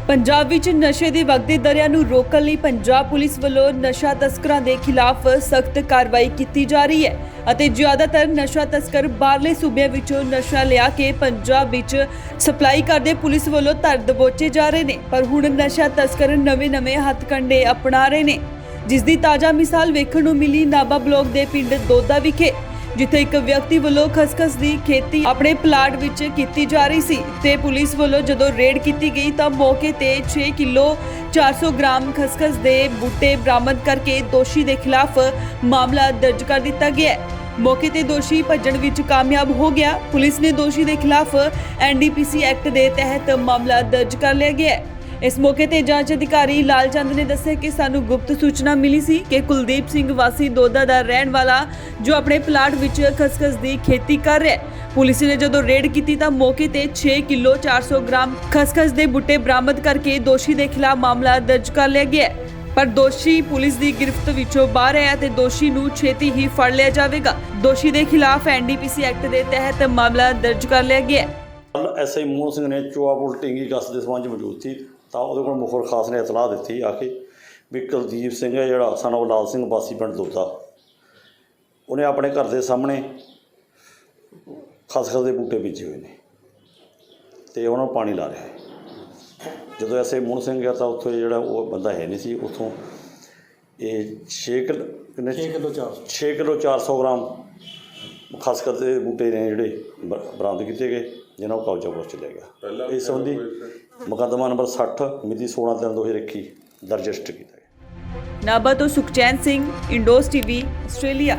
ਪੰਜਾਬ ਵਿੱਚ ਨਸ਼ੇ ਦੀ ਵਗਦੀ ਦਰਿਆ ਨੂੰ ਰੋਕਣ ਲਈ ਪੰਜਾਬ ਪੁਲਿਸ ਵੱਲੋਂ ਨਸ਼ਾ ਤਸਕਰਾਂ ਦੇ ਖਿਲਾਫ ਸਖਤ ਕਾਰਵਾਈ ਕੀਤੀ ਜਾ ਰਹੀ ਹੈ ਅਤੇ ਜ਼ਿਆਦਾਤਰ ਨਸ਼ਾ ਤਸਕਰ ਬਾਹਰਲੇ ਸੂਬਿਆਂ ਵਿੱਚੋਂ ਨਸ਼ਾ ਲਿਆ ਕੇ ਪੰਜਾਬ ਵਿੱਚ ਸਪਲਾਈ ਕਰਦੇ ਪੁਲਿਸ ਵੱਲੋਂ ਧਰ ਦਬੋਚੇ ਜਾ ਰਹੇ ਨੇ। ਪਰ ਹੁਣ ਨਸ਼ਾ ਤਸਕਰ ਨਵੇਂ-ਨਵੇਂ ਹੱਥਕੰਡੇ ਅਪਣਾ ਰਹੇ ਨੇ, ਜਿਸ ਦੀ ਤਾਜ਼ਾ ਮਿਸਾਲ ਵੇਖਣ ਨੂੰ ਮਿਲੀ ਨਾਭਾ ਬਲਾਕ ਦੇ ਪਿੰਡ ਦੋਦਾ ਵਿਖੇ, ਜਿੱਥੇ ਇੱਕ ਵਿਅਕਤੀ ਵੱਲੋਂ ਖਸਖਸ ਦੀ ਖੇਤੀ ਆਪਣੇ ਪਲਾਟ ਵਿੱਚ ਕੀਤੀ ਜਾ ਰਹੀ ਸੀ ਤੇ ਪੁਲਿਸ ਵੱਲੋਂ ਜਦੋਂ ਰੇਡ ਕੀਤੀ ਗਈ ਤਾਂ ਮੌਕੇ ਤੇ 6 ਕਿਲੋ 400 ਗ੍ਰਾਮ ਖਸਖਸ ਦੇ ਬੂਟੇ ਬਰਾਮਦ ਕਰਕੇ ਦੋਸ਼ੀ ਦੇ ਖਿਲਾਫ ਮਾਮਲਾ ਦਰਜ ਕਰ ਦਿੱਤਾ ਗਿਆ ਹੈ। ਮੌਕੇ ਤੇ ਦੋਸ਼ੀ ਭੱਜਣ ਵਿੱਚ ਕਾਮਯਾਬ ਹੋ ਗਿਆ। ਪੁਲਿਸ ਨੇ ਦੋਸ਼ੀ ਦੇ ਖਿਲਾਫ NDPC ਐਕਟ ਦੇ ਤਹਿਤ ਮਾਮਲਾ ਦਰਜ ਕਰ ਲਿਆ ਗਿਆ ਹੈ। इस मौके ते जांच अधिकारी लालचंद ने दस्सिया कि सानू गुप्त सूचना मिली सी कि कुलदीप सिंह वासी दोदा दा रहण वाला जो अपने प्लाट विच खसखस दी खेती कर रहा है। पुलिस ने जदों रेड की तां मौके ते 6 किलो 400 ग्राम खसखस दे बूटे बरामद करके दोषी दे खिलाफ मामला दर्ज कर लिया गया है। पर दोषी पुलिस दी गिरफ्त विचों बाहर है ते दोषी नू छेती ही फड़ लिया जाएगा। दोषी दे खिलाफ NDPC एक्ट दे तहत मामला दर्ज कर लिया गया है। SI मोहन सिंह ने चोआपुल ढिंगी कस के संबंध मौजूद थी ਤਾਂ ਉਹਦੇ ਕੋਲ ਮੁਖਬਰ ਖਾਸ ਨੇ ਇਤਲਾਹ ਦਿੱਤੀ ਆ ਕੇ ਵੀ ਕੁਲਦੀਪ ਸਿੰਘ ਹੈ ਜਿਹੜਾ ਸਨ ਉਹ ਲਾਲ ਸਿੰਘ ਵਾਸੀ ਪਿੰਡ ਦੋਦਾ, ਉਹਨੇ ਆਪਣੇ ਘਰ ਦੇ ਸਾਹਮਣੇ ਖਸਖਸ ਦੇ ਬੂਟੇ ਬੀਜੇ ਹੋਏ ਨੇ ਅਤੇ ਉਹਨਾਂ ਨੂੰ ਪਾਣੀ ਲਾ ਰਿਹਾ ਹੈ। ਜਦੋਂ ਐਸੇ ਮੋਹਨ ਸਿੰਘ ਗਿਆ ਤਾਂ ਉੱਥੇ ਜਿਹੜਾ ਉਹ ਬੰਦਾ ਹੈ ਨਹੀਂ ਸੀ, ਉੱਥੋਂ ਇਹ 6 ਕਿਲੋ 400 ਗ੍ਰਾਮ ਖਸਖਸ ਦੇ ਬੂਟੇ ਨੇ ਜਿਹੜੇ ਬਰਾਮਦ ਕੀਤੇ ਗਏ, ਜਿਨ੍ਹਾਂ ਨੂੰ ਕਬਜ਼ਾ ਪੁਲਿਸ 'ਚ ਲੈ ਗਿਆ। ਇਸ ਸੰਬੰਧੀ ਮੁਕੱਦਮਾ ਨੰਬਰ 60 ਮਿਤੀ 16/3/2021 ਦਰਜ ਰਜਿਸਟਰ ਕੀਤਾ ਗਿਆ। ਨਾਭਾ ਤੋਂ ਸੁਖਚੈਨ ਸਿੰਘ, ਇੰਡੋਸ TV, ਆਸਟ੍ਰੇਲੀਆ।